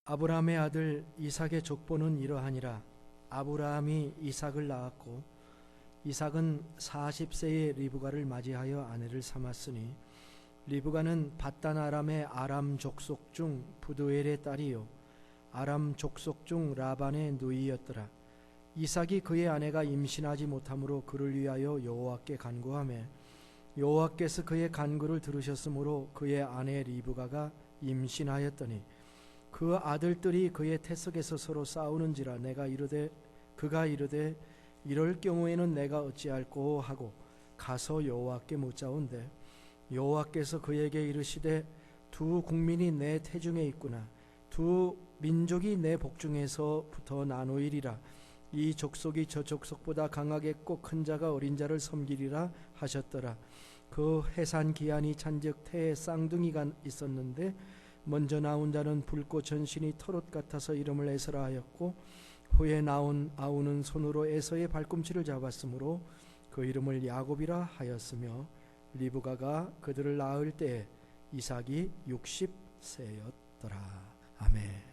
아브라함의 아들 이삭의 족보는 이러하니라. 아브라함이 이삭을 낳았고 이삭은 40세에 리브가를 맞이하여 아내를 삼았으니 리브가는 밧단 아람의 아람 족속 중 부두엘의 딸이요 아람 족속 중 라반의 누이였더라. 이삭이 그의 아내가 임신하지 못하므로 그를 위하여 여호와께 간구하며 여호와께서 그의 간구를 들으셨으므로 그의 아내 리브가가 임신하였더니 그 아들들이 그의 태석에서 서로 싸우는지라 그가 이르되 이럴 경우에는 내가 어찌할꼬 하고 가서 여호와께 묻자온대 여호와께서 그에게 이르시되 두 국민이 내 태중에 있구나. 두 민족이 내 복중에서부터 나누이리라. 이 족속이 저 족속보다 강하겠고 큰 자가 어린 자를 섬기리라 하셨더라. 그 해산 기한이 찬즉 태에 쌍둥이가 있었는데 먼저 나온 자는 붉고 전신이 털옷 같아서 이름을 에서라 하였고 후에 나온 아우는 손으로 에서의 발꿈치를 잡았으므로 그 이름을 야곱이라 하였으며 리브가가 그들을 낳을 때에 이삭이 60세였더라. 아멘.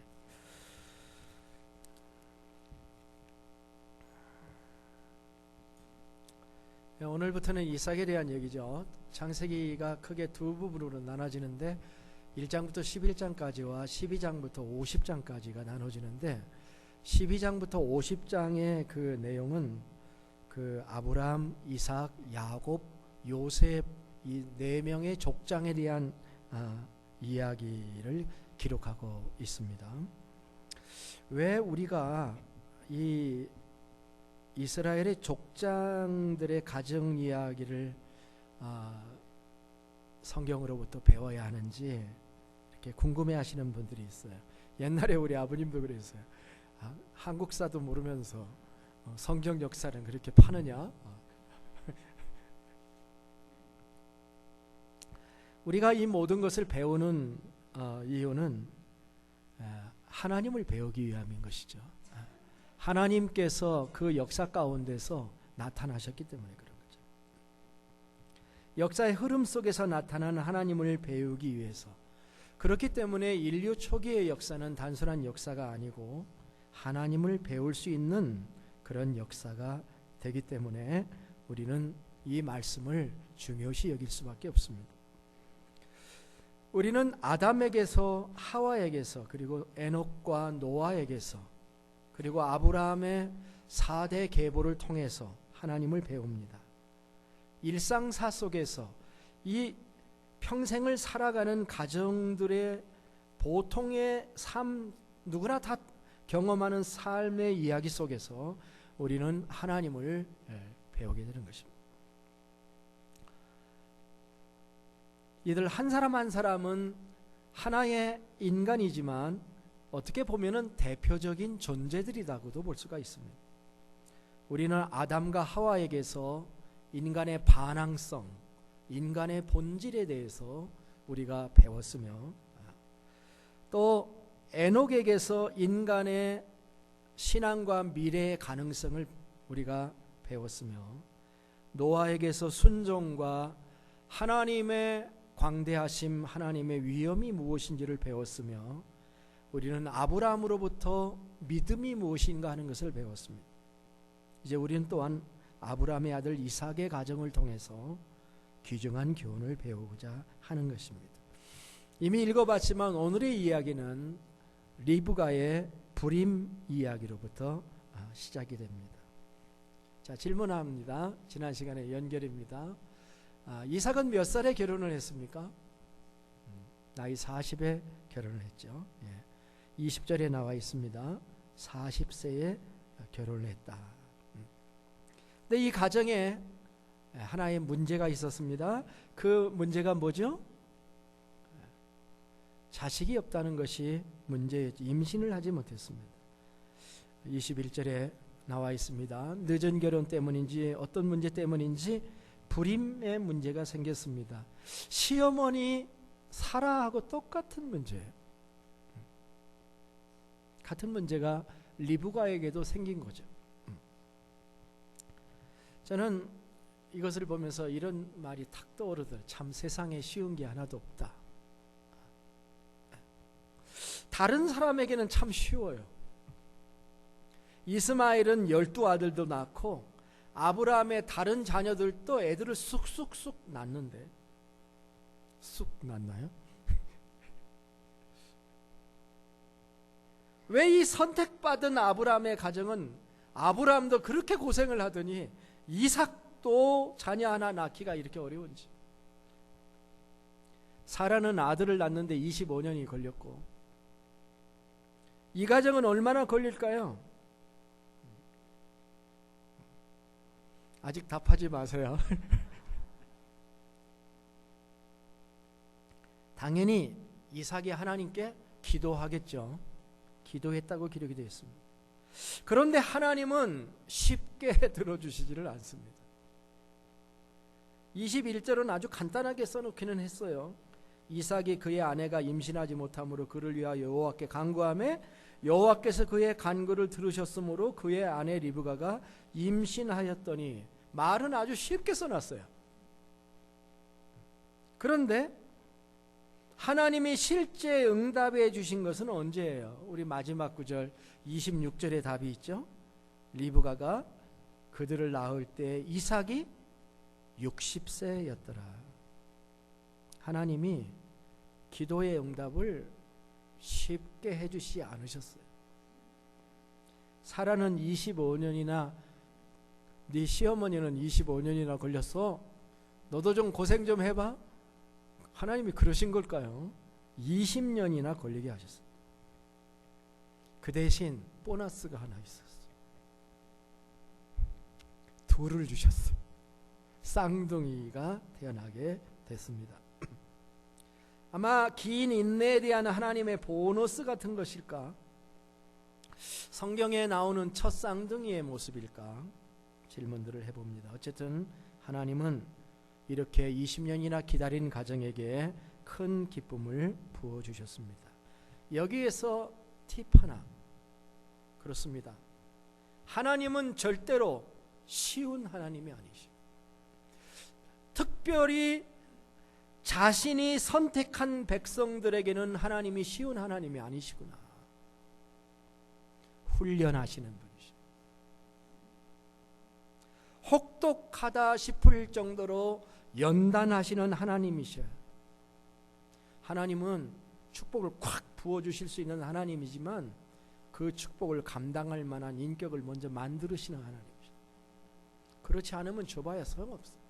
오늘부터는 이삭에 대한 얘기죠. 창세기가 크게 두 부분으로 나눠지는데 1장부터 11장까지와 12장부터 50장까지가 나눠지는데 12장부터 50장의 그 내용은 그 아브라함, 이삭, 야곱, 요셉 이 네 명의 족장에 대한 이야기를 기록하고 있습니다. 왜 우리가 이 이스라엘의 족장들의 가정 이야기를 성경으로부터 배워야 하는지 이렇게 궁금해하시는 분들이 있어요. 옛날에 우리 아버님도 그랬어요. 한국사도 모르면서 성경 역사는 그렇게 파느냐? 우리가 이 모든 것을 배우는 이유는 하나님을 배우기 위함인 것이죠. 하나님께서 그 역사 가운데서 나타나셨기 때문에 그런 거죠. 역사의 흐름 속에서 나타나는 하나님을 배우기 위해서. 그렇기 때문에 인류 초기의 역사는 단순한 역사가 아니고 하나님을 배울 수 있는 그런 역사가 되기 때문에 우리는 이 말씀을 중요시 여길 수밖에 없습니다. 우리는 아담에게서 하와에게서 그리고 에녹과 노아에게서 그리고 아브라함의 4대 계보를 통해서 하나님을 배웁니다. 일상사 속에서 이 평생을 살아가는 가정들의 보통의 삶, 누구나 다 경험하는 삶의 이야기 속에서 우리는 하나님을 배우게 되는 것입니다. 이들 한 사람 한 사람은 하나의 인간이지만 어떻게 보면은 대표적인 존재들이라고도 볼 수가 있습니다. 우리는 아담과 하와에게서 인간의 반항성, 인간의 본질에 대해서 우리가 배웠으며 또 에녹에게서 인간의 신앙과 미래의 가능성을 우리가 배웠으며 노아에게서 순종과 하나님의 광대하심, 하나님의 위엄이 무엇인지를 배웠으며 우리는 아브라함으로부터 믿음이 무엇인가 하는 것을 배웠습니다. 이제 우리는 또한 아브라함의 아들 이삭의 가정을 통해서 귀중한 교훈을 배우고자 하는 것입니다. 이미 읽어봤지만 오늘의 이야기는 리브가의 불임 이야기로부터 시작이 됩니다. 자, 질문합니다. 지난 시간에 연결입니다. 이삭은 몇 살에 결혼을 했습니까? 나이 40에 결혼을 했죠. 20절에 나와 있습니다. 40세에 결혼을 했다. 근데 이 가정에 하나의 문제가 있었습니다. 그 문제가 뭐죠? 자식이 없다는 것이 문제였죠. 임신을 하지 못했습니다. 21절에 나와 있습니다. 늦은 결혼 때문인지 어떤 문제 때문인지 불임의 문제가 생겼습니다. 시어머니 사라하고 똑같은 문제예요. 같은 문제가 리브가에게도 생긴 거죠. 저는 이것을 보면서 이런 말이 탁 떠오르더라고요. 참 세상에 쉬운 게 하나도 없다. 다른 사람에게는 참 쉬워요. 이스마엘은 12아들도 낳고 아브라함의 다른 자녀들도 애들을 쑥쑥쑥 낳는데, 쑥 낳나요? 왜 이 선택받은 아브라함의 가정은, 아브라함도 그렇게 고생을 하더니 이삭도 자녀 하나 낳기가 이렇게 어려운지. 사라는 아들을 낳는데 25년이 걸렸고, 이 가정은 얼마나 걸릴까요? 아직 답하지 마세요. 당연히 이삭이 하나님께 기도하겠죠. 기도했다고 기록이 되어 있습니다. 그런데 하나님은 쉽게 들어주시지를 않습니다. 21절은 아주 간단하게 써놓기는 했어요. 이삭이 그의 아내가 임신하지 못함으로 그를 위하여 여호와께 간구하매 여호와께서 그의 간구를 들으셨으므로 그의 아내 리브가가 임신하였더니, 말은 아주 쉽게 써놨어요. 그런데 하나님이 실제 응답해 주신 것은 언제예요? 우리 마지막 구절 26절에 답이 있죠. 리브가가 그들을 낳을 때 이삭이 60세였더라. 하나님이 기도의 응답을 쉽게 해주시지 않으셨어요. 사라는 25년이나, 네 시어머니는 25년이나 걸렸어, 너도 좀 고생 좀 해봐. 하나님이 그러신 걸까요? 20년이나 걸리게 하셨어요. 그 대신 보너스가 하나 있었어요. 둘을 주셨어요. 쌍둥이가 태어나게 됐습니다. 아마 긴 인내에 대한 하나님의 보너스 같은 것일까? 성경에 나오는 첫 쌍둥이의 모습일까? 질문들을 해봅니다. 어쨌든 하나님은 이렇게 20년이나 기다린 가정에게 큰 기쁨을 부어주셨습니다. 여기에서 팁 하나. 그렇습니다. 하나님은 절대로 쉬운 하나님이 아니시고, 특별히 자신이 선택한 백성들에게는 하나님이 쉬운 하나님이 아니시구나. 훈련하시는 분이십니다. 혹독하다 싶을 정도로 연단하시는 하나님이셔요. 하나님은 축복을 콱 부어주실 수 있는 하나님이지만 그 축복을 감당할 만한 인격을 먼저 만들으시는 하나님이셔요. 그렇지 않으면 줘봐야 소용없어요.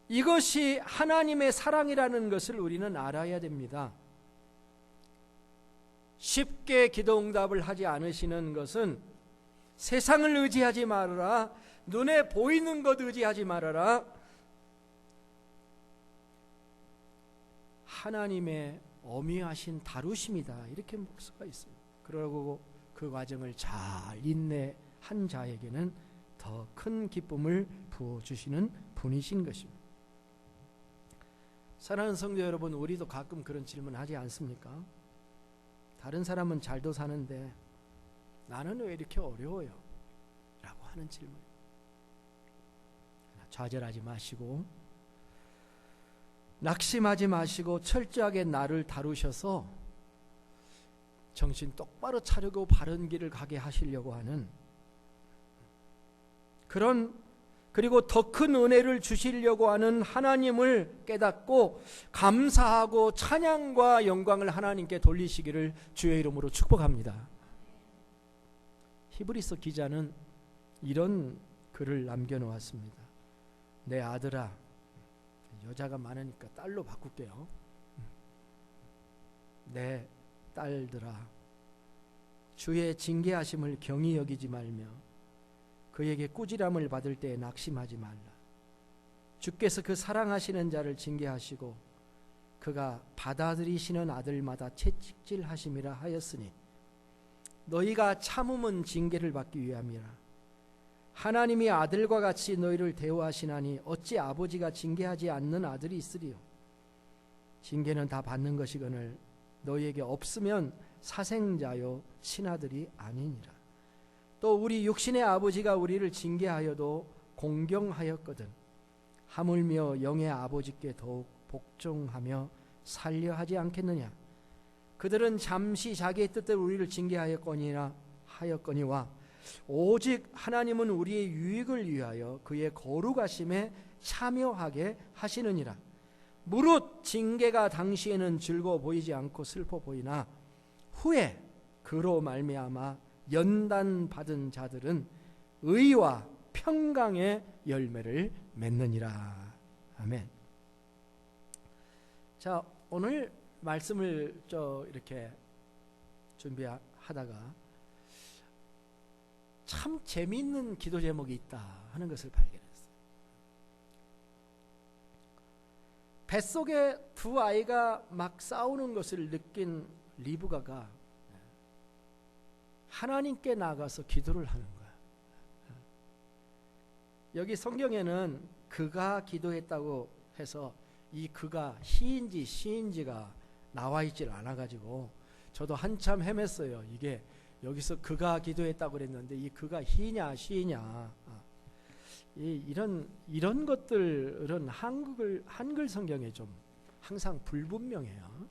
이것이 하나님의 사랑이라는 것을 우리는 알아야 됩니다. 쉽게 기도 응답을 하지 않으시는 것은 세상을 의지하지 말아라, 눈에 보이는 것 의지하지 말아라, 하나님의 어미하신 다루심이다, 이렇게 목수가 있습니다. 그러고 그 과정을 잘 인내한 자에게는 더 큰 기쁨을 부어주시는 분이신 것입니다. 사랑하는 성도 여러분, 우리도 가끔 그런 질문 하지 않습니까? 다른 사람은 잘도 사는데 나는 왜 이렇게 어려워요? 라고 하는 질문. 좌절하지 마시고, 낙심하지 마시고, 철저하게 나를 다루셔서 정신 똑바로 차리고 바른 길을 가게 하시려고 하는 그런, 그리고 더 큰 은혜를 주시려고 하는 하나님을 깨닫고 감사하고 찬양과 영광을 하나님께 돌리시기를 주의 이름으로 축복합니다. 히브리서 기자는 이런 글을 남겨놓았습니다. 내 아들아, 여자가 많으니까 딸로 바꿀게요. 내 딸들아, 주의 징계하심을 경히 여기지 말며 그에게 꾸지람을 받을 때에 낙심하지 말라. 주께서 그 사랑하시는 자를 징계하시고 그가 받아들이시는 아들마다 채찍질하심이라 하였으니 너희가 참음은 징계를 받기 위함이라. 하나님이 아들과 같이 너희를 대우하시나니 어찌 아버지가 징계하지 않는 아들이 있으리요. 징계는 다 받는 것이거늘 너희에게 없으면 사생자요 친아들이 아니니라. 또 우리 육신의 아버지가 우리를 징계하여도 공경하였거든 하물며 영의 아버지께 더욱 복종하며 살려 하지 않겠느냐. 그들은 잠시 자기의 뜻대로 우리를 징계하였거니와 오직 하나님은 우리의 유익을 위하여 그의 거룩하심에 참여하게 하시느니라. 무릇 징계가 당시에는 즐거워 보이지 않고 슬퍼 보이나 후에 그로 말미암아 연단 받은 자들은 의와 평강의 열매를 맺느니라. 아멘. 자, 오늘 말씀을 이렇게 준비하다가 참 재미있는 기도 제목이 있다 하는 것을 발견했어요. 뱃속에 두 아이가 막 싸우는 것을 느낀 리브가가 하나님께 나가서 기도를 하는 거야. 여기 성경에는 그가 기도했다고 해서 이 그가 희인지 시인지가 나와 있질 않아 가지고 저도 한참 헤맸어요. 이게 여기서 그가 기도했다고 그랬는데 이 그가 희냐 시이냐, 이런 것들은 한글 성경에 좀 항상 불분명해요.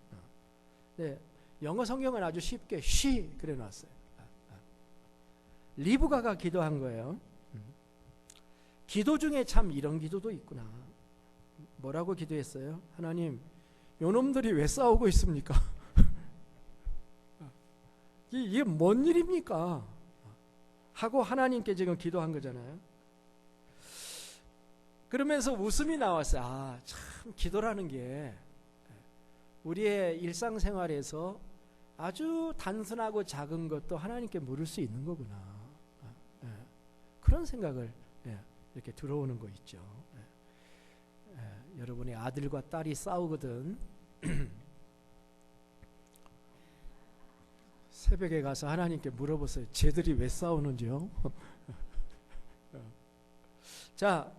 네, 영어 성경은 아주 쉽게 she 그래 놨어요. 리브가가 기도한 거예요. 기도 중에 참 이런 기도도 있구나. 뭐라고 기도했어요? 하나님, 요놈들이 왜 싸우고 있습니까? 이게 뭔 일입니까? 하고 하나님께 지금 기도한 거잖아요. 그러면서 웃음이 나왔어요. 참 기도라는 게 우리의 일상생활에서 아주 단순하고 작은 것도 하나님께 물을 수 있는 거구나. 그런 생각을 이렇게 들어오는 거 있죠. 여러분의 아들과 딸이 싸우거든. 새벽에 가서 하나님께 물어보세요. 쟤들이 왜 싸우는지요? 자,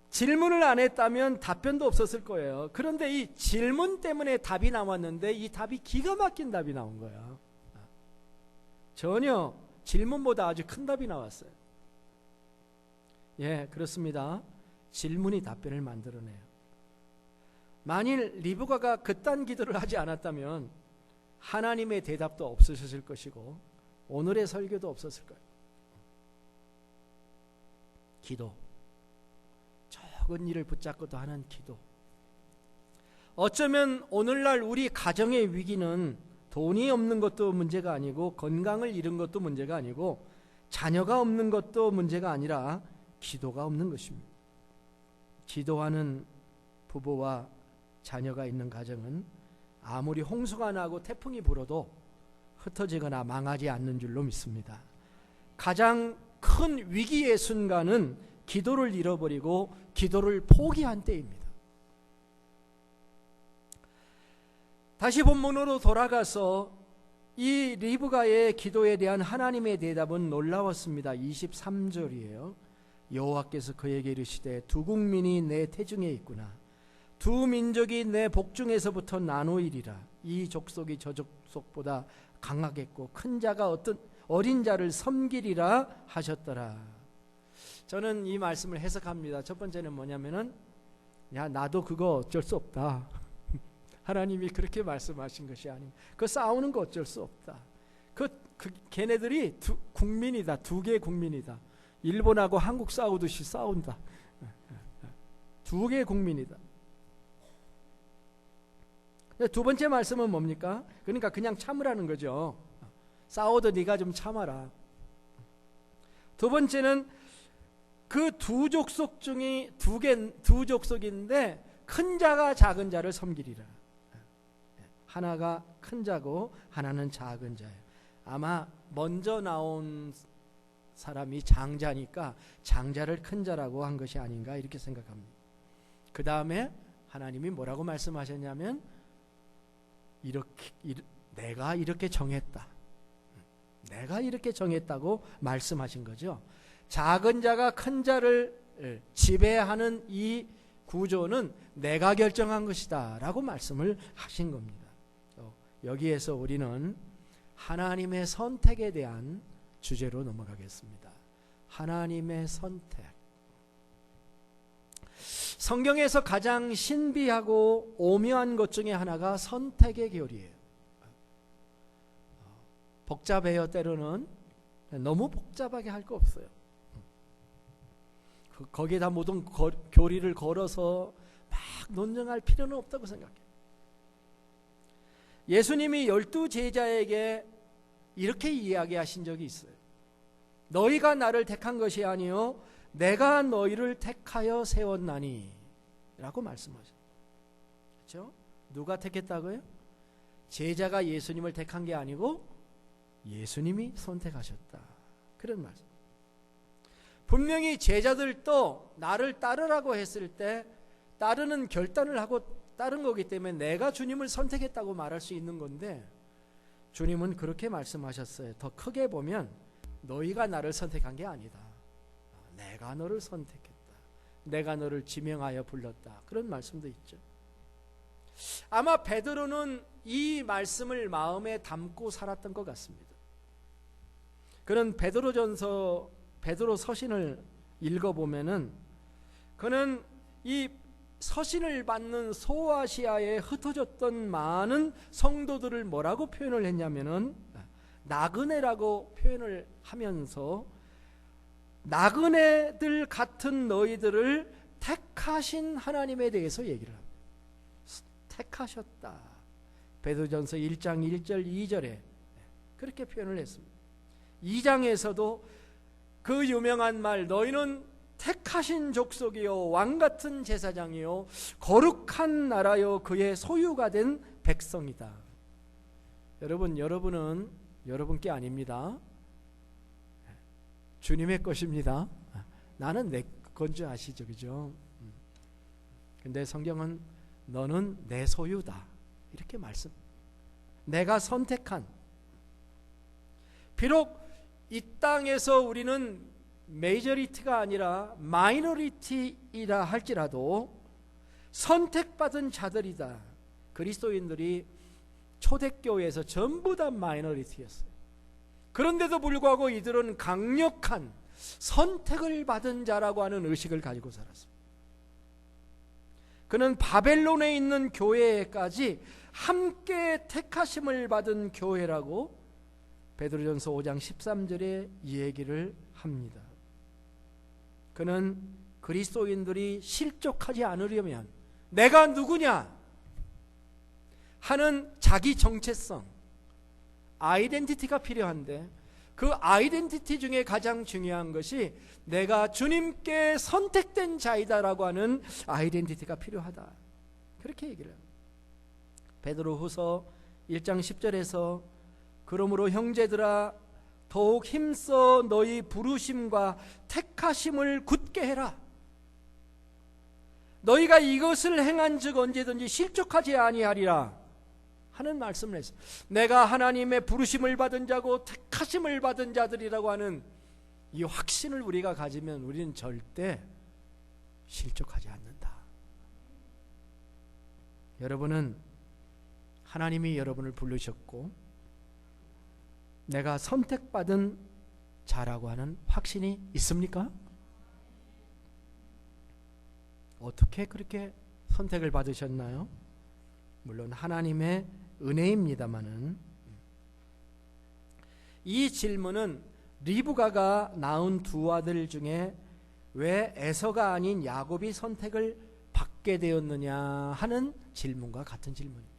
질문을 안 했다면 답변도 없었을 거예요. 그런데 이 질문 때문에 답이 나왔는데 이 답이 기가 막힌 답이 나온 거야. 전혀 질문보다 아주 큰 답이 나왔어요. 예, 그렇습니다. 질문이 답변을 만들어내요. 만일 리브가가 그딴 기도를 하지 않았다면 하나님의 대답도 없으셨을 것이고 오늘의 설교도 없었을 거예요. 기도, 적은 일을 붙잡고도 하는 기도. 어쩌면 오늘날 우리 가정의 위기는 돈이 없는 것도 문제가 아니고 건강을 잃은 것도 문제가 아니고 자녀가 없는 것도 문제가 아니라 기도가 없는 것입니다. 기도하는 부부와 자녀가 있는 가정은 아무리 홍수가 나고 태풍이 불어도 흩어지거나 망하지 않는 줄로 믿습니다. 가장 큰 위기의 순간은 기도를 잃어버리고 기도를 포기한 때입니다. 다시 본문으로 돌아가서 이 리브가의 기도에 대한 하나님의 대답은 놀라웠습니다. 23절이에요. 여호와께서 그에게 이르시되 두 국민이 내 태중에 있구나. 두 민족이 내 복중에서부터 나누이리라. 이 족속이 저 족속보다 강하겠고 큰 자가 어떤 어린 자를 섬기리라 하셨더라. 저는 이 말씀을 해석합니다. 첫 번째는 뭐냐면은 나도 그거 어쩔 수 없다. 하나님이 그렇게 말씀하신 것이 아니고 그 싸우는 거 어쩔 수 없다. 걔네들이 국민이다. 두 개의 국민이다. 일본하고 한국 싸우듯이 싸운다. 두 개의 국민이다. 두 번째 말씀은 뭡니까? 그러니까 그냥 참으라는 거죠. 싸워도 네가 좀 참아라. 두 번째는 그 두 족속 중에 두 족속인데 큰 자가 작은 자를 섬기리라. 하나가 큰 자고 하나는 작은 자예요. 아마 먼저 나온 사람이 장자니까 장자를 큰 자라고 한 것이 아닌가 이렇게 생각합니다. 그 다음에 하나님이 뭐라고 말씀하셨냐면 내가 이렇게 정했다. 내가 이렇게 정했다고 말씀하신 거죠. 작은 자가 큰 자를 지배하는 이 구조는 내가 결정한 것이다 라고 말씀을 하신 겁니다. 여기에서 우리는 하나님의 선택에 대한 주제로 넘어가겠습니다. 하나님의 선택. 성경에서 가장 신비하고 오묘한 것 중에 하나가 선택의 교리예요. 복잡해요. 때로는 너무 복잡하게 할 거 없어요. 거기에다 모든 교리를 걸어서 막 논쟁할 필요는 없다고 생각해요. 예수님이 12 제자에게 이렇게 이야기하신 적이 있어요. 너희가 나를 택한 것이 아니요 내가 너희를 택하여 세웠나니 라고 말씀하셨어요. 그렇죠? 누가 택했다고요? 제자가 예수님을 택한 게 아니고 예수님이 선택하셨다. 그런 말씀. 분명히 제자들도 나를 따르라고 했을 때 따르는 결단을 하고 따른 거기 때문에 내가 주님을 선택했다고 말할 수 있는 건데, 주님은 그렇게 말씀하셨어요. 더 크게 보면 너희가 나를 선택한 게 아니다. 내가 너를 선택했다. 내가 너를 지명하여 불렀다. 그런 말씀도 있죠. 아마 베드로는 이 말씀을 마음에 담고 살았던 것 같습니다. 그는 베드로 서신을 읽어보면은 그는 이 서신을 받는 소아시아에 흩어졌던 많은 성도들을 뭐라고 표현을 했냐면은 나그네라고 표현을 하면서 나그네들 같은 너희들을 택하신 하나님에 대해서 얘기를 합니다. 택하셨다. 베드로전서 1장 1절 2절에 그렇게 표현을 했습니다. 2장에서도 그 유명한 말, 너희는 택하신 족속이요 왕같은 제사장이요 거룩한 나라요 그의 소유가 된 백성이다. 여러분은 여러분께 아닙니다. 주님의 것입니다. 나는 내 건 줄 아시죠, 그죠? 근데 성경은 너는 내 소유다 이렇게 말씀. 내가 선택한. 비록 이 땅에서 우리는 메이저리티가 아니라 마이너리티이라 할지라도 선택받은 자들이다. 그리스도인들이 초대교회에서 전부 다 마이너리티였어요. 그런데도 불구하고 이들은 강력한 선택을 받은 자라고 하는 의식을 가지고 살았습니다. 그는 바벨론에 있는 교회까지 함께 택하심을 받은 교회라고 베드로전서 5장 13절에 이 얘기를 합니다. 그는 그리스도인들이 실족하지 않으려면 내가 누구냐 하는 자기 정체성, 아이덴티티가 필요한데 그 아이덴티티 중에 가장 중요한 것이 내가 주님께 선택된 자이다라고 하는 아이덴티티가 필요하다. 그렇게 얘기를 합니다. 베드로후서 1장 10절에서 그러므로 형제들아 더욱 힘써 너희 부르심과 택하심을 굳게 해라. 너희가 이것을 행한즉 언제든지 실족하지 아니하리라 하는 말씀을 했어요. 내가 하나님의 부르심을 받은 자고 택하심을 받은 자들이라고 하는 이 확신을 우리가 가지면 우리는 절대 실족하지 않는다. 여러분은 하나님이 여러분을 부르셨고 내가 선택받은 자라고 하는 확신이 있습니까? 어떻게 그렇게 선택을 받으셨나요? 물론 하나님의 은혜입니다마는 이 질문은 리브가가 낳은 두 아들 중에 왜 에서가 아닌 야곱이 선택을 받게 되었느냐 하는 질문과 같은 질문입니다.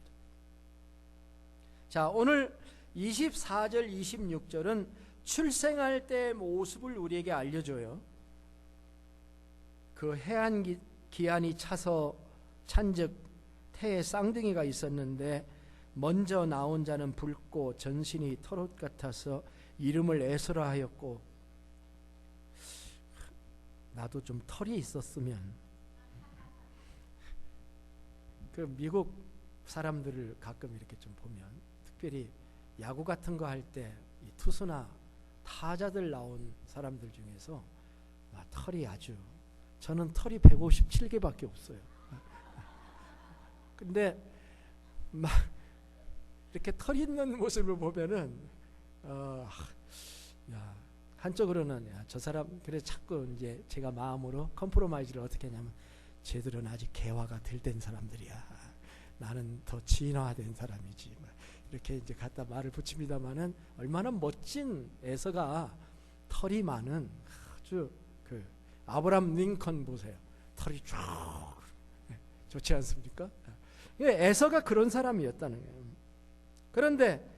자, 오늘 24절 26절은 출생할 때의 모습을 우리에게 알려줘요. 그 해안 기한이 차서 찬즉 태에 쌍둥이가 있었는데 먼저 나온 자는 붉고 전신이 털옷 같아서 이름을 에서라 하였고, 나도 좀 털이 있었으면. 그 미국 사람들을 가끔 이렇게 좀 보면 특별히 야구 같은 거 할 때 이 투수나 타자들 나온 사람들 중에서 털이 아주, 저는 털이 157개밖에 없어요. 근데 막 이렇게 털 있는 모습을 보면은 한쪽으로는 저 사람 그래 자꾸 이제 제가 마음으로 컴프로마이즈를 어떻게 하냐면 쟤들은 아직 개화가 덜 된 사람들이야. 나는 더 진화된 사람이지. 이렇게 이제 갖다 말을 붙입니다만은 얼마나 멋진 에서가 털이 많은 아주 그 아브라함 링컨 보세요. 털이 쭉 좋지 않습니까? 에서가 그런 사람이었다는 거예요. 그런데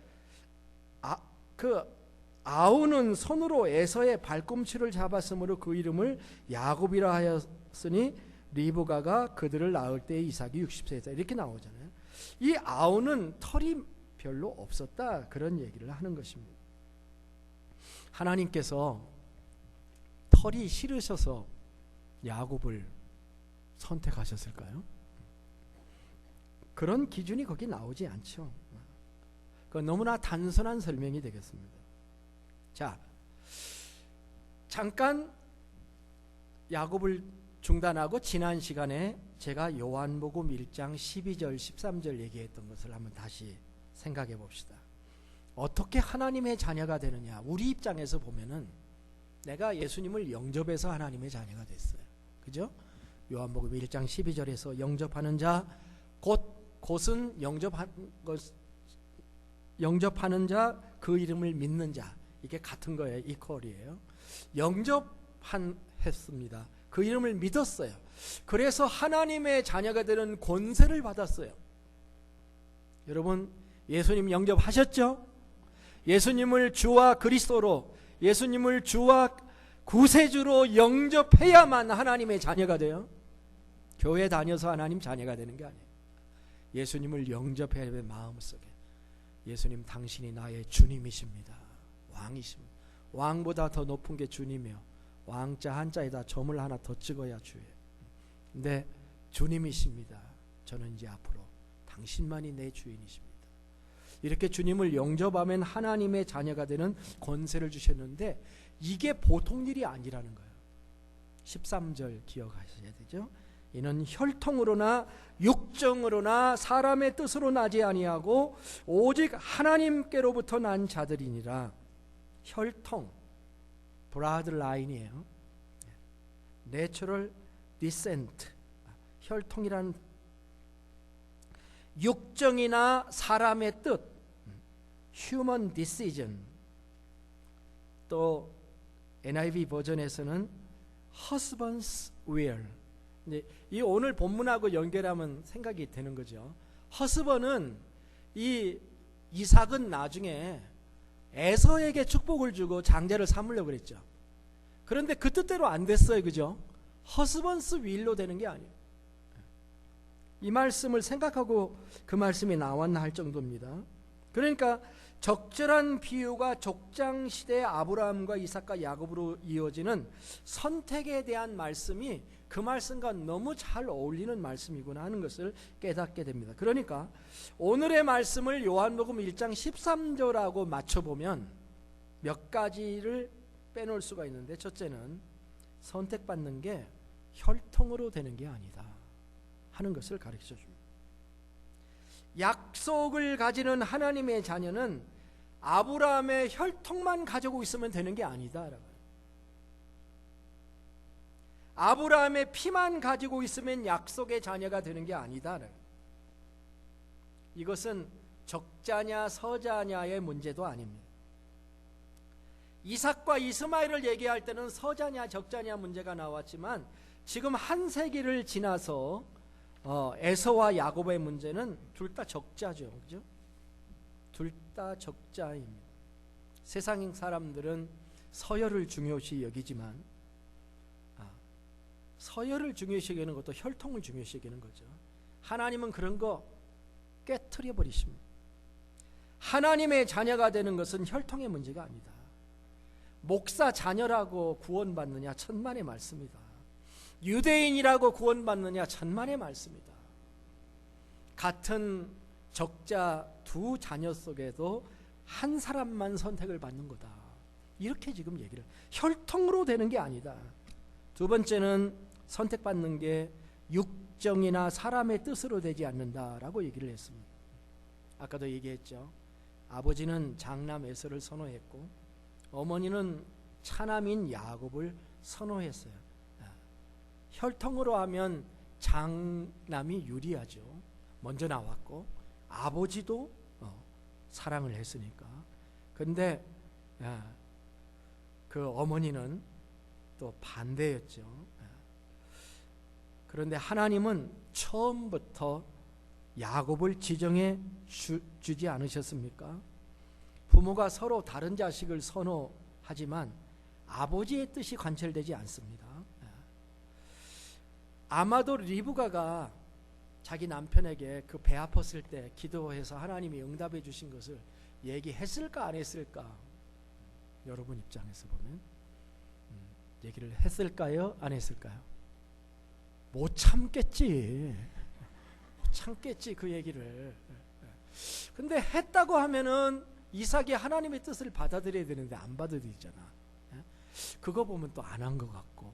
아우는 손으로 에서의 발꿈치를 잡았으므로 그 이름을 야곱이라 하였으니 리브가가 그들을 낳을 때 이삭이 60세였다. 이렇게 나오잖아요. 이 아우는 털이 별로 없었다, 그런 얘기를 하는 것입니다. 하나님께서 털이 싫으셔서 야곱을 선택하셨을까요? 그런 기준이 거기 나오지 않죠. 그건 너무나 단순한 설명이 되겠습니다. 자, 잠깐 야곱을 중단하고 지난 시간에 제가 요한복음 1장 12절 13절 얘기했던 것을 한번 다시 생각해 봅시다. 어떻게 하나님의 자녀가 되느냐. 우리 입장에서 보면은 내가 예수님을 영접해서 하나님의 자녀가 됐어요. 그죠? 요한복음 1장 12절에서 영접하는 자 곧은 영접하는 자 그 이름을 믿는 자, 이게 같은 거예요. 이퀄이에요. 영접했습니다. 그 이름을 믿었어요. 그래서 하나님의 자녀가 되는 권세를 받았어요. 여러분, 예수님 영접하셨죠? 예수님을 주와 그리스도로, 예수님을 주와 구세주로 영접해야만 하나님의 자녀가 돼요. 교회 다녀서 하나님 자녀가 되는 게 아니에요. 예수님을 영접해야 돼. 마음속에 예수님, 당신이 나의 주님이십니다. 왕이십니다. 왕보다 더 높은 게 주님이요, 왕자 한자에다 점을 하나 더 찍어야 주예요. 근데 주님이십니다. 저는 이제 앞으로 당신만이 내 주인이십니다. 이렇게 주님을 영접하면 하나님의 자녀가 되는 권세를 주셨는데 이게 보통 일이 아니라는 거예요. 13절 기억하셔야 되죠. 이는 혈통으로나 육정으로나 사람의 뜻으로 나지 아니하고 오직 하나님께로부터 난 자들이니라. 혈통, 브라드 라인이에요. 내추럴 디센트, 혈통이란 육정이나 사람의 뜻, human decision. 또 NIV 버전에서는 husband's will. 이 오늘 본문하고 연결하면 생각이 되는 거죠. husband은 이 이삭은 나중에 에서에게 축복을 주고 장자를 삼으려고 그랬죠. 그런데 그 뜻대로 안 됐어요. 그죠? husband's will로 되는 게 아니에요. 이 말씀을 생각하고 그 말씀이 나왔나 할 정도입니다. 그러니까 적절한 비유가 족장시대 아브라함과 이삭과 야곱으로 이어지는 선택에 대한 말씀이 그 말씀과 너무 잘 어울리는 말씀이구나 하는 것을 깨닫게 됩니다. 그러니까 오늘의 말씀을 요한복음 1장 13절하고 맞춰보면 몇 가지를 빼놓을 수가 있는데, 첫째는 선택받는 게 혈통으로 되는 게 아니다 하는 것을 가르쳐 줍니다. 약속을 가지는 하나님의 자녀는 아브라함의 혈통만 가지고 있으면 되는 게 아니다. 아브라함의 피만 가지고 있으면 약속의 자녀가 되는 게 아니다. 이것은 적자냐 서자냐의 문제도 아닙니다. 이삭과 이스마엘을 얘기할 때는 서자냐 적자냐 문제가 나왔지만 지금 한 세기를 지나서 에서와 야곱의 문제는 둘 다 적자죠. 그죠? 둘 다 적자입니다. 세상 사람들은 서열을 중요시 여기지만 서열을 중요시 여기는 것도 혈통을 중요시 여기는 거죠. 하나님은 그런 거 깨트려 버리십니다. 하나님의 자녀가 되는 것은 혈통의 문제가 아니다. 목사 자녀라고 구원받느냐 천만의 말씀이다. 유대인이라고 구원받느냐 천만의 말씀이다. 같은 적자 두 자녀 속에도 한 사람만 선택을 받는 거다. 이렇게 지금 얘기를, 혈통으로 되는 게 아니다. 두 번째는 선택받는 게 육정이나 사람의 뜻으로 되지 않는다라고 얘기를 했습니다. 아까도 얘기했죠. 아버지는 장남 에서를 선호했고 어머니는 차남인 야곱을 선호했어요. 혈통으로 하면 장남이 유리하죠. 먼저 나왔고 아버지도 사랑을 했으니까. 근데 그 어머니는 또 반대였죠. 그런데 하나님은 처음부터 야곱을 지정해 주지 않으셨습니까? 부모가 서로 다른 자식을 선호하지만 아버지의 뜻이 관철되지 않습니다. 아마도 리브가가 자기 남편에게 그 배 아팠을 때 기도해서 하나님이 응답해 주신 것을 얘기했을까 안 했을까? 여러분 입장에서 보면 얘기를 했을까요? 안 했을까요? 못 참겠지. 못 참겠지 그 얘기를. 근데 했다고 하면은 이삭이 하나님의 뜻을 받아들여야 되는데 안 받아들이잖아. 그거 보면 또 안 한 것 같고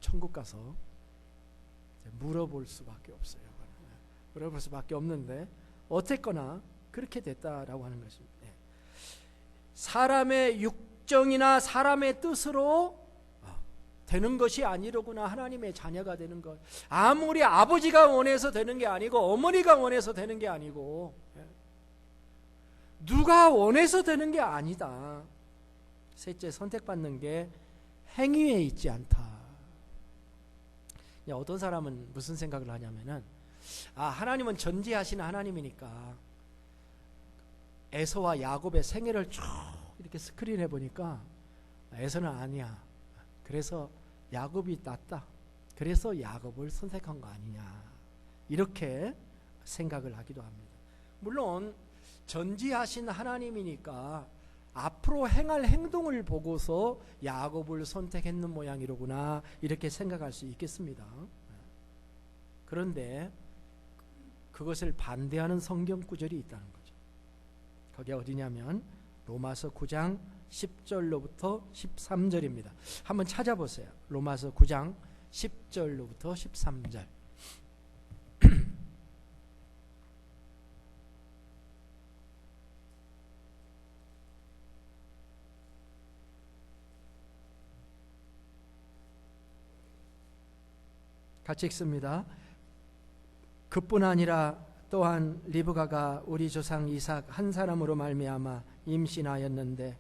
천국 가서 물어볼 수밖에 없어요. 물어볼 수밖에 없는데 어쨌거나 그렇게 됐다라고 하는 것입니다. 사람의 육정이나 사람의 뜻으로 되는 것이 아니로구나. 하나님의 자녀가 되는 것. 아무리 아버지가 원해서 되는 게 아니고 어머니가 원해서 되는 게 아니고 누가 원해서 되는 게 아니다. 셋째, 선택받는 게 행위에 있지 않다. 어떤 사람은 무슨 생각을 하냐면은 하나님은 전지하시는 하나님이니까 에서와 야곱의 생애를 쭉 이렇게 스크린해 보니까 에서는 아니야. 그래서 야곱이 낫다. 그래서 야곱을 선택한 거 아니냐. 이렇게 생각을 하기도 합니다. 물론 전지하신 하나님이니까 앞으로 행할 행동을 보고서 야곱을 선택했는 모양이로구나 이렇게 생각할 수 있겠습니다. 그런데 그것을 반대하는 성경 구절이 있다는 거죠. 거기 어디냐면 로마서 9장 10절로부터 13절입니다. 한번 찾아보세요. 로마서 9장 10절로부터 13절. 같이 읽습니다. 그뿐 아니라 또한 리브가가 우리 조상 이삭 한 사람으로 말미암아 임신하였는데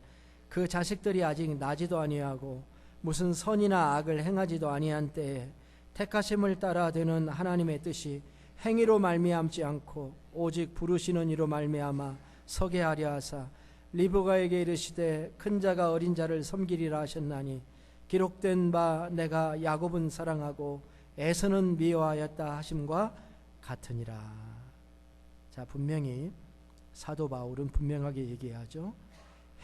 그 자식들이 아직 나지도 아니하고 무슨 선이나 악을 행하지도 아니한 때에 택하심을 따라 되는 하나님의 뜻이 행위로 말미암지 않고 오직 부르시는 이로 말미암아 서게 하려 하사 리브가에게 이르시되 큰 자가 어린 자를 섬기리라 하셨나니 기록된 바 내가 야곱은 사랑하고 에서는 미워하였다 하심과 같으니라. 자, 분명히 사도 바울은 분명하게 얘기하죠.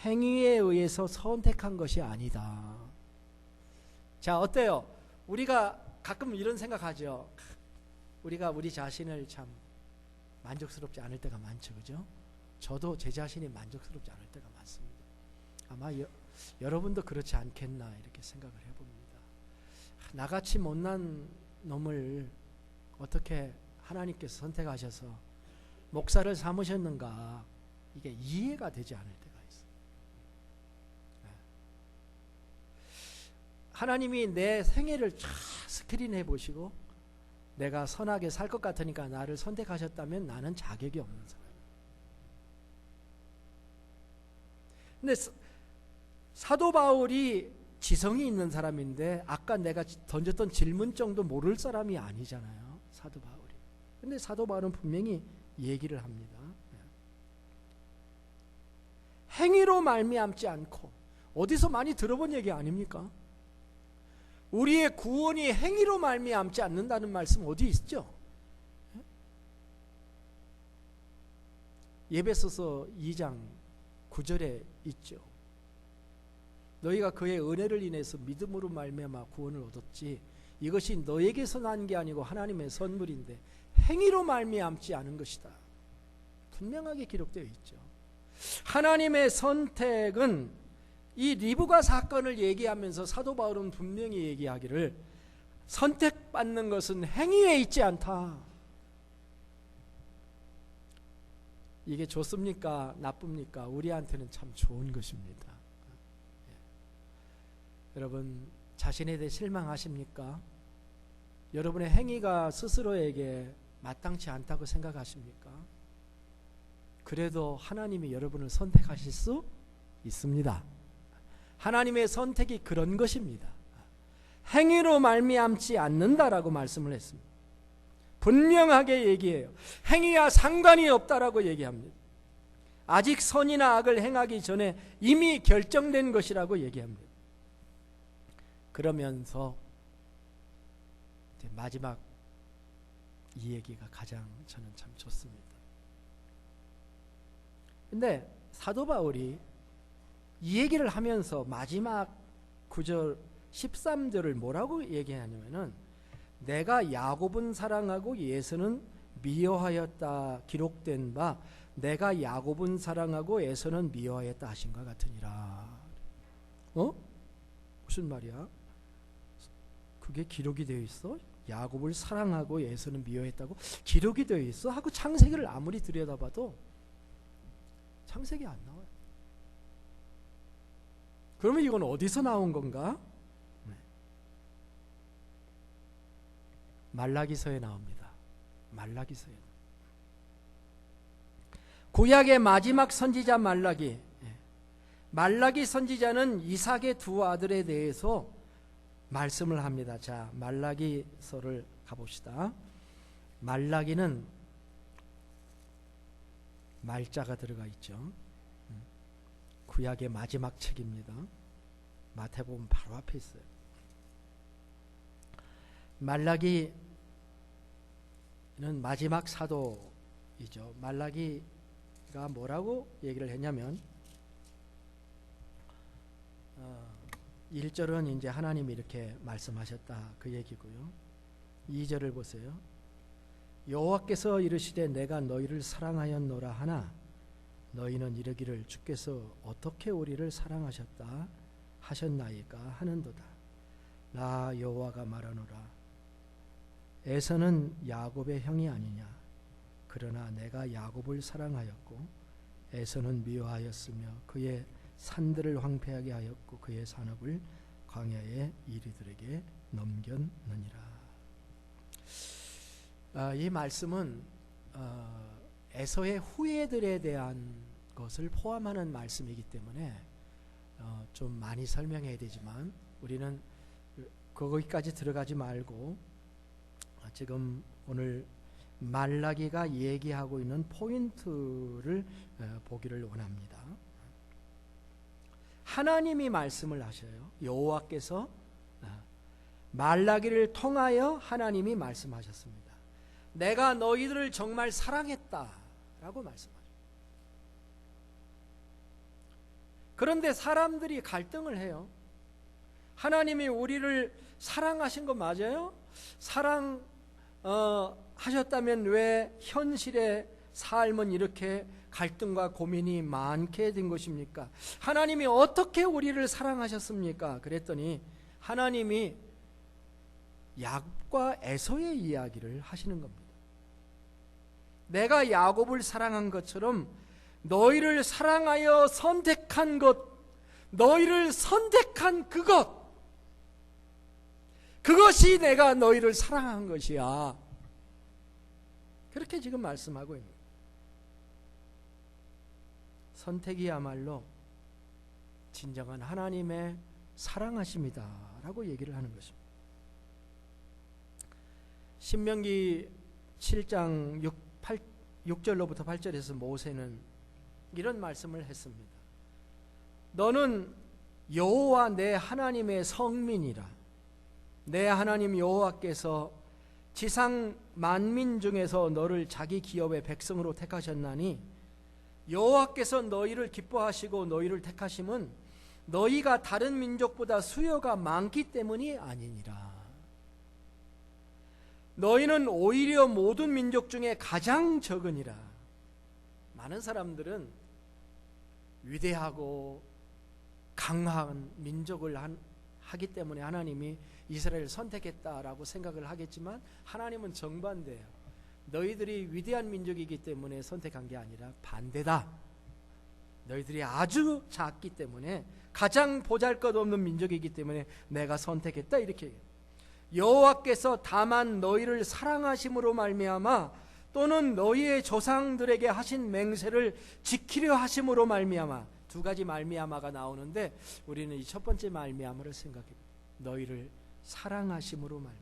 행위에 의해서 선택한 것이 아니다. 자, 어때요? 우리가 가끔 이런 생각하죠. 우리가 우리 자신을 참 만족스럽지 않을 때가 많죠, 그죠? 저도 제 자신이 만족스럽지 않을 때가 많습니다. 아마 여러분도 그렇지 않겠나 이렇게 생각을 해봅니다. 나같이 못난 놈을 어떻게 하나님께서 선택하셔서 목사를 삼으셨는가, 이게 이해가 되지 않을 때가 있어요. 하나님이 내 생애를 쫙 스크린해 보시고 내가 선하게 살 것 같으니까 나를 선택하셨다면 나는 자격이 없는 사람이에요. 근데 사도 바울이 지성이 있는 사람인데 아까 내가 던졌던 질문정도 모를 사람이 아니잖아요, 사도 바울이. 근데 사도 바울은 분명히 얘기를 합니다. 행위로 말미암지 않고, 어디서 많이 들어본 얘기 아닙니까? 우리의 구원이 행위로 말미암지 않는다는 말씀 어디 있죠? 에베소서 2장 9절에 있죠. 너희가 그의 은혜를 인해서 믿음으로 말미암아 구원을 얻었지 이것이 너에게서 난 게 아니고 하나님의 선물인데 행위로 말미암지 않은 것이다. 분명하게 기록되어 있죠. 하나님의 선택은, 이 리브가 사건을 얘기하면서 사도 바울은 분명히 얘기하기를 선택받는 것은 행위에 있지 않다. 이게 좋습니까? 나쁩니까? 우리한테는 참 좋은 것입니다. 여러분, 자신에 대해 실망하십니까? 여러분의 행위가 스스로에게 마땅치 않다고 생각하십니까? 그래도 하나님이 여러분을 선택하실 수 있습니다. 하나님의 선택이 그런 것입니다. 행위로 말미암지 않는다라고 말씀을 했습니다. 분명하게 얘기해요. 행위와 상관이 없다라고 얘기합니다. 아직 선이나 악을 행하기 전에 이미 결정된 것이라고 얘기합니다. 그러면서 이제 마지막 이 얘기가 가장 저는 참 좋습니다. 근데 사도 바울이 이 얘기를 하면서 마지막 9절 13절을 뭐라고 얘기하냐면은 내가 야곱은 사랑하고 에서는 미워하였다 기록된 바 내가 야곱은 사랑하고 에서는 미워하였다 하신과 같으니라. 무슨 말이야? 그게 기록이 되어 있어? 야곱을 사랑하고 에서는 미워했다고 기록이 되어 있어? 하고 창세기를 아무리 들여다봐도 창세기 안 나와요. 그러면 이건 어디서 나온 건가? 말라기서에 나옵니다. 말라기서에. 구약의 마지막 선지자 말라기. 말라기 선지자는 이삭의 두 아들에 대해서 말씀을 합니다. 자, 말라기서를 가봅시다. 말라기는 말자가 들어가 있죠. 구약의 마지막 책입니다. 마태복음 바로 앞에 있어요. 말라기는 마지막 사도이죠. 말라기가 뭐라고 얘기를 했냐면 1절은 이제 하나님이 이렇게 말씀하셨다 그 얘기고요. 2절을 보세요. 여호와께서 이르시되 내가 너희를 사랑하였노라 하나 너희는 이르기를 주께서 어떻게 우리를 사랑하셨다 하셨나이까 하는도다. 나 여호와가 말하노라 에서는 야곱의 형이 아니냐. 그러나 내가 야곱을 사랑하였고 에서는 미워하였으며 그의 산들을 황폐하게 하였고 그의 산업을 광야의 이리들에게 넘겼느니라. 이 말씀은 에서의 후예들에 대한 것을 포함하는 말씀이기 때문에 좀 많이 설명해야 되지만 우리는 거기까지 들어가지 말고 지금 오늘 말라기가 얘기하고 있는 포인트를 보기를 원합니다. 하나님이 말씀을 하셔요. 여호와께서 말라기를 통하여 하나님이 말씀하셨습니다. 내가 너희들을 정말 사랑했다라고 말씀하죠. 그런데 사람들이 갈등을 해요. 하나님이 우리를 사랑하신 거 맞아요? 하셨다면 왜 현실의 삶은 이렇게 갈등과 고민이 많게 된 것입니까? 하나님이 어떻게 우리를 사랑하셨습니까? 그랬더니 하나님이 야곱과 에서의 이야기를 하시는 겁니다. 내가 야곱을 사랑한 것처럼 너희를 사랑하여 선택한 것, 너희를 선택한 그것이 내가 너희를 사랑한 것이야. 그렇게 지금 말씀하고 있는 거예요. 선택이야말로 진정한 하나님의 사랑하심이다 라고 얘기를 하는 것입니다. 신명기 7장 6절로부터 8절에서 모세는 이런 말씀을 했습니다. 너는 여호와 내 하나님의 성민이라. 내 하나님 여호와께서 지상 만민 중에서 너를 자기 기업의 백성으로 택하셨나니 여호와께서 너희를 기뻐하시고 너희를 택하심은 너희가 다른 민족보다 수요가 많기 때문이 아니니라. 너희는 오히려 모든 민족 중에 가장 적으니라. 많은 사람들은 위대하고 강한 민족을 하기 때문에 하나님이 이스라엘을 선택했다라고 생각을 하겠지만 하나님은 정반대예요. 너희들이 위대한 민족이기 때문에 선택한 게 아니라 반대다. 너희들이 아주 작기 때문에 가장 보잘것없는 민족이기 때문에 내가 선택했다 이렇게. 여호와께서 다만 너희를 사랑하심으로 말미암아 또는 너희의 조상들에게 하신 맹세를 지키려 하심으로 말미암아, 두 가지 말미암아가 나오는데 우리는 이 첫 번째 말미암아를 생각해. 너희를 사랑하심으로 말미암아,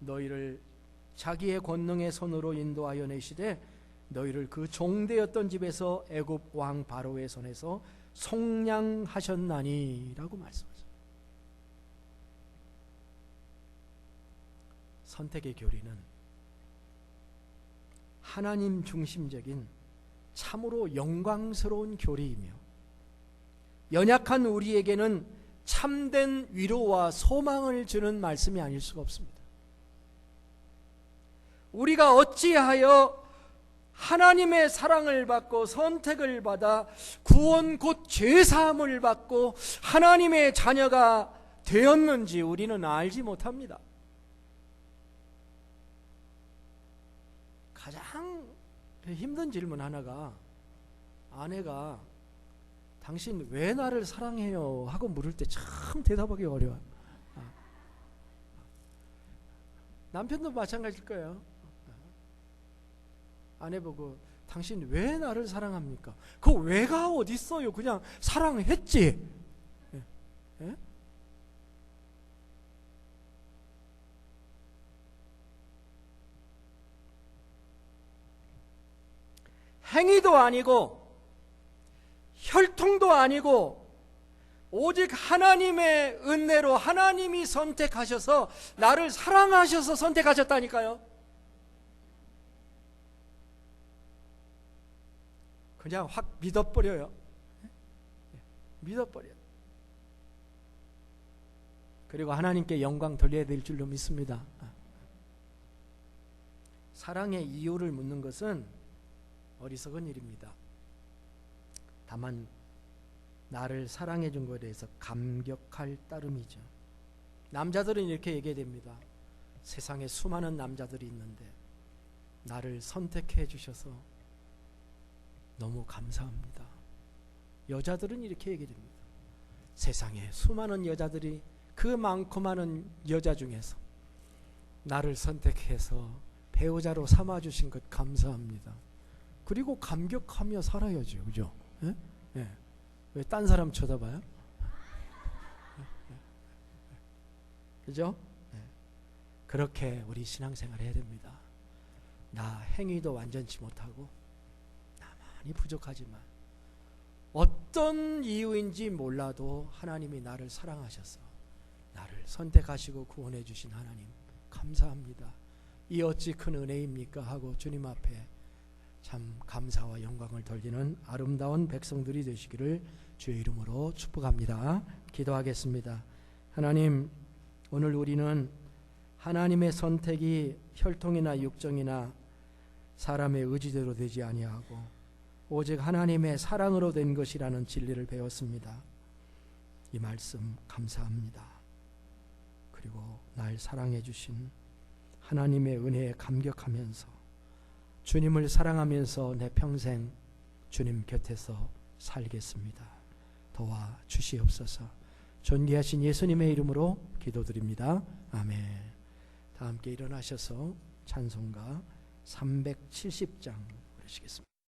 너희를 자기의 권능의 손으로 인도하여 내시되 너희를 그 종되었던 집에서 애굽 왕 바로의 손에서 속량하셨나니라고 말씀하셨습니다. 선택의 교리는 하나님 중심적인 참으로 영광스러운 교리이며 연약한 우리에게는 참된 위로와 소망을 주는 말씀이 아닐 수가 없습니다. 우리가 어찌하여 하나님의 사랑을 받고 선택을 받아 구원 곧 죄사함을 받고 하나님의 자녀가 되었는지 우리는 알지 못합니다. 가장 힘든 질문 하나가, 아내가 당신 왜 나를 사랑해요? 하고 물을 때 참 대답하기 어려워요. 남편도 마찬가지일 거예요. 아내 보고 당신 왜 나를 사랑합니까? 그 왜가 어디 있어요? 그냥 사랑했지. 예? 예? 행위도 아니고 혈통도 아니고 오직 하나님의 은혜로 하나님이 선택하셔서 나를 사랑하셔서 선택하셨다니까요. 그냥 확 믿어버려요. 믿어버려요. 그리고 하나님께 영광 돌려야 될 줄로 믿습니다. 사랑의 이유를 묻는 것은 어리석은 일입니다. 다만 나를 사랑해 준 것에 대해서 감격할 따름이죠. 남자들은 이렇게 얘기해야 됩니다. 세상에 수많은 남자들이 있는데 나를 선택해 주셔서 너무 감사합니다. 여자들은 이렇게 얘기해 됩니다. 세상에 수많은 여자들이 그 많고 많은 여자 중에서 나를 선택해서 배우자로 삼아주신 것 감사합니다. 그리고 감격하며 살아야죠. 그죠? 예? 예. 왜 딴 사람 쳐다봐요? 그죠? 예. 그렇게 우리 신앙생활 해야 됩니다. 나 행위도 완전치 못하고 나 많이 부족하지만 어떤 이유인지 몰라도 하나님이 나를 사랑하셔서 나를 선택하시고 구원해 주신 하나님 감사합니다. 이 어찌 큰 은혜입니까? 하고 주님 앞에 참 감사와 영광을 돌리는 아름다운 백성들이 되시기를 주의 이름으로 축복합니다. 기도하겠습니다. 하나님, 오늘 우리는 하나님의 선택이 혈통이나 육정이나 사람의 의지대로 되지 아니하고 오직 하나님의 사랑으로 된 것이라는 진리를 배웠습니다. 이 말씀 감사합니다. 그리고 날 사랑해 주신 하나님의 은혜에 감격하면서 주님을 사랑하면서 내 평생 주님 곁에서 살겠습니다. 도와 주시옵소서. 존귀하신 예수님의 이름으로 기도드립니다. 아멘. 다 함께 일어나셔서 찬송가 370장 부르시겠습니다.